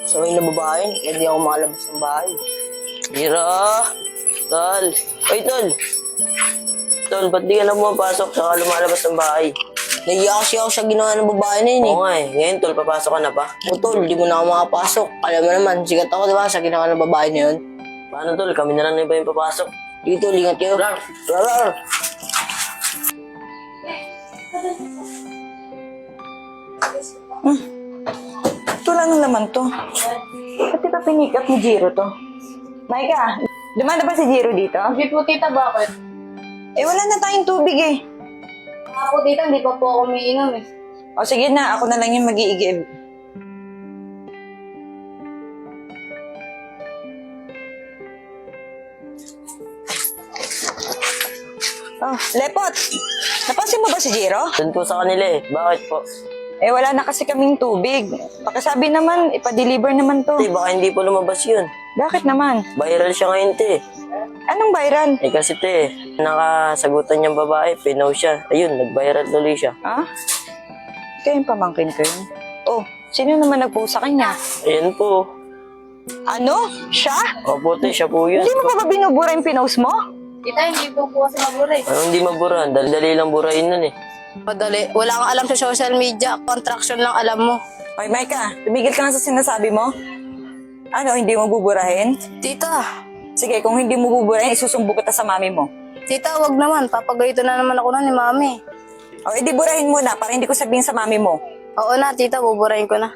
So, yung nababahin, hindi ako makalabas ng bahay. Mira! Tol! Oy, Tol! Tol, ba't di ka na pumapasok saka lumalabas ng bahay? Naiiyak kasi ako sa ginawa ng babae na yun eh. Oo nga eh. Ngayon, Tol, papasok ka na ba? O, Tol, di mo na ako makapasok. Alam mo naman, sikat ako, di ba, sa ginawa ng babae na yun? Paano, Tol? Kami na lang na iba yung papasok. Sige, Tol, ingat kayo. Rar! Rar! Ito lang ang laman to. Ba't di ba pinikat ni Jiro to? Maika, dumanda ba si Jiro dito? Hindi po, tita, bakit? Eh, wala na tayong tubig eh. Ako, tita, hindi pa po ako umiinom eh. O sige na, ako na lang yung mag-iigib. Oh, Lepot! Napansin mo ba si Jiro? Doon po sa kanila eh. Bakit po? Eh, wala na kasi kaming tubig. Pakisabi naman, ipa-deliver naman to. Te, baka hindi po lumabas yun. Bakit naman? Viral siya ngayon, te. Anong viral? Eh kasi te, nakasagutan niyang babae, pinaw siya. Ayun, nag-viral tuloy siya. Ha? Ikaw yung pamangkin ko yun. Oh, sino naman nag-post sa kanya? Ayun po. Ano? Siya? Opo, te, siya po yun. Hindi mo pa ba binubura yung pinost mo? Tita, hindi po po kasi mabura eh. Ano hindi maburahan? Dali-dali lang burahin nun eh. Madali. Wala kang alam sa social media. Contraction lang alam mo. Oy, Maika, tumigil ka nga sa sinasabi mo. Ano, hindi mo buburahin? Tita, Sige, kung hindi mo buburahin, isusumbo kita sa mami mo. tita, wag naman. Papagayto na naman ako na ni mami. O, edi burahin mo na para hindi ko sabihin sa mami mo. Oo na, tita, buburahin ko na.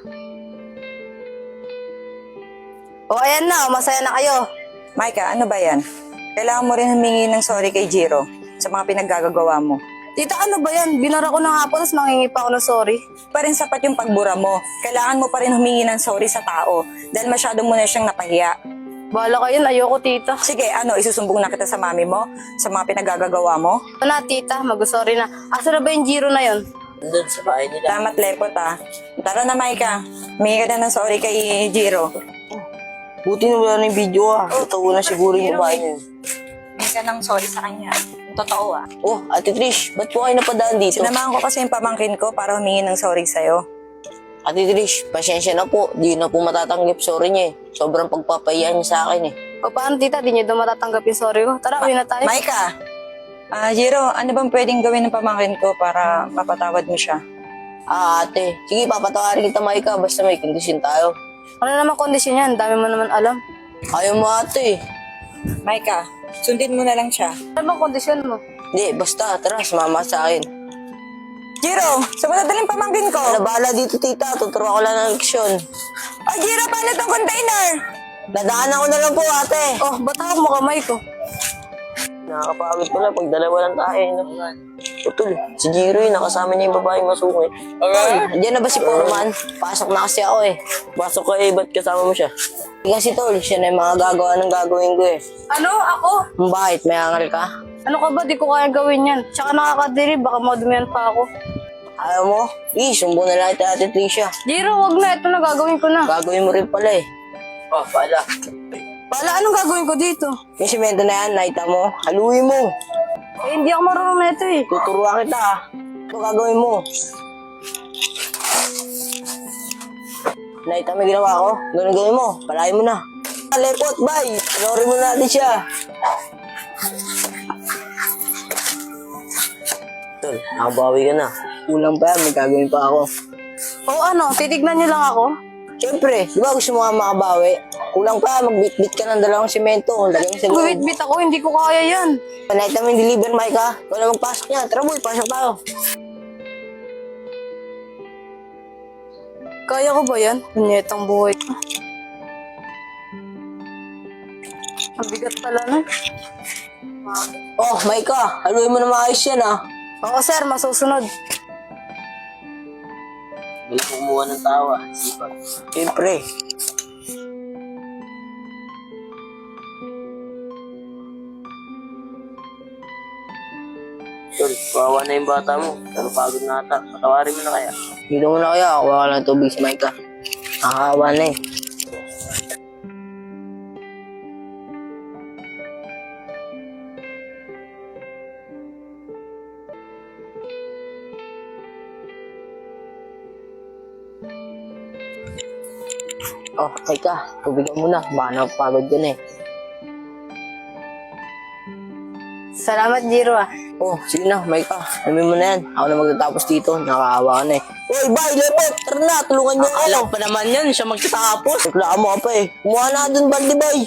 O, ayan na. Masaya na kayo. Maika, ano ba yan? Kailangan mo rin humingi ng sorry kay Jiro sa mga pinaggagawa mo. Tita, ano ba yan? Binara ko ng hapon, tapos mangingi pa ako ng sorry. Pa rin sapat yung pagbura mo. Kailangan mo pa rin humingi ng sorry sa tao dahil masyado mo na siyang napahiya. Bahala kayo, ayoko, tita. Sige, ano, isusumbong na kita sa mami mo sa mga pinaggagawa mo? O na, tita, mag-sorry na. Asa na ba yung Giro na yon? Doon sa bahay nila. Salamat, Lepot, ah. Tara na, Maika. Humingi ka na ng sorry kay Jiro. Buti na wala na yung video ah. Totoo na siguro yung babae niya. Humingi ka ng sorry sa kanya. Totoo, ah. Oh, Ate Trish, ba't po kayo napadaan dito? Sinamahan ko kasi yung pamangkin ko para humingi ng sorry sa'yo. Ate Trish, pasensya na po. Di na po matatanggap sorry niya eh. Sobrang pagpapahiya niya sa akin eh. O paano, tita? Di niyo daw matatanggap yung sorry ko. Tara, uwi na tayo. Maika! Jiro, ano bang pwedeng gawin ng pamangkin ko para mapatawad mo siya? Ah, ate. Sige, papatawarin kita, Maika. Basta may kondisyon tayo. Ano naman kondisyon yan? Dami mo naman alam. Ayaw mo, ate. Maika, sundin mo na lang siya. Ano bang kondisyon mo? Hindi, basta. Tara, sumama sa akin. Jiro, saan mo dadalhin pamangkin ko? Wala bahala dito, tita. Tuturo ko lang ng leksyon. Jiro, paano tong container? Dadaan ako na lang po, ate. Oh, ba't hawak mo kamay ko? Nakakapagod pala pag dalawa lang tayo. No? Tutul, si Jiro eh. Nakasama niya yung babaeng masungit. Tol, diyan na ba si Foreman? Pasok na kasi ako eh. Pasok ka eh. Ba't kasama mo siya? Kasi tol, siya na yung mga gagawa ng gagawin ko eh. Ano? Ako? Bakit? May angal ka? Ano ka ba? Di ko kaya gawin yan. Tsaka nakakadiri. Baka madumihan pa ako. Ayaw mo? Sumbo na lang ito, Ate Tricia. Jiro, wag na. Ito na gagawin ko na. Gagawin mo rin pala eh. Oh, pala. Pala, anong gagawin ko dito? Yung simento na yan, nakita mo. Haluin mo. Eh, hindi ako marunong na ito eh. Tuturuan kita ah. Ito gagawin mo. Nakita mo yung ginawa ko? Ganun gawin mo. Palayin mo na. Lepot, bye. Sorry mo natin siya. Tol, nakabawi ka na. Kulang pa yan, may gagawin pa ako. O ano, titignan niyo lang ako? Siyempre, di ba gusto mo nga makabawi? Kulang pa, magbitbit ka ng dalawang simento. Lagyan mo sa loob. Guwit-bit ako, hindi ko kaya yan. Nakita mo yung deliver, Mike ha? Ikaw na magpasok niya. Tara boy, pasok tayo. Kaya ko ba yan? Punyetang buhay ko. Ang bigat pala na. Oh, Mike ha? Haluin mo na maayos yan ha? Oo sir, masusunod. Wala ko kumuha ng tawa. Siyempre. Tol, kawawa na yung bata mo. Pero pagod na ata. Patawarin mo na kaya. Dito mo na kaya. Kuha ka lang tubig si Mike ha? Nakakawa na eh. Oh, Maika, tubigan mo na. Baka napagod ka na eh. Salamat, Jiro ah. Oh, sige na, Maika. Amin mo na yan. Ako na magtatapos dito. Nakakaawa ka na eh. Uy, bay, lepot! Tara na, tulungan niyo ako. Alam pa naman yan, siya magtatapos. Reklamo ka pa eh. Kumuha na dun, baldi, bay.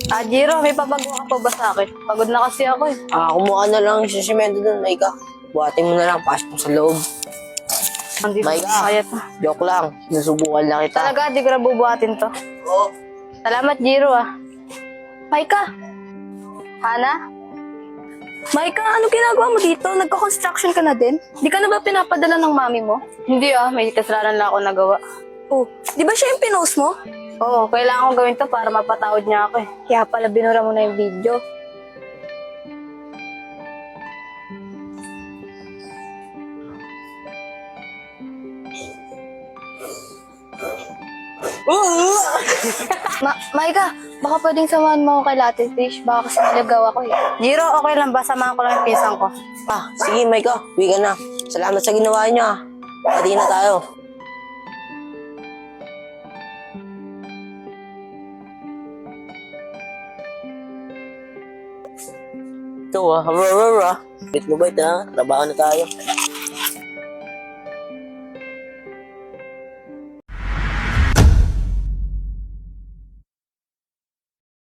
Ah, Jiro, may papagawa ka pa ba sa akin? Pagod na kasi ako eh. Kumuha na lang siya simento dun, Maika. Buhatin mo na lang, pasok mo sa loob. Hindi ko Maika, kaya to. joke lang. Sinusubukan lang kita. Talaga, di ko na bubuhatin to. Oo. Salamat, Jiro ah. Maika! Hana? Maika, ano ginagawa mo dito? Nagko-construction ka na din? Di ka na ba pinapadala ng mami mo? Hindi ah, may kasalanan lang ako nagawa. Oh, di ba siya yung pinost mo? Oo, kailangan ko gawin to para mapatawad niya ako eh. Kaya pala binura mo na yung video. Maika, baka pwedeng samahan mo ako kay Latte Fish. Baka kasi nalagaw ako eh. Jiro, okay lang ba? Samahan ko lang yung pinsan ko. Sige, Maika. Uwi ka na. Salamat sa ginawa niyo ah. Pati na tayo. Ito ah, ulit mo ba ito ha? Trabaho na tayo.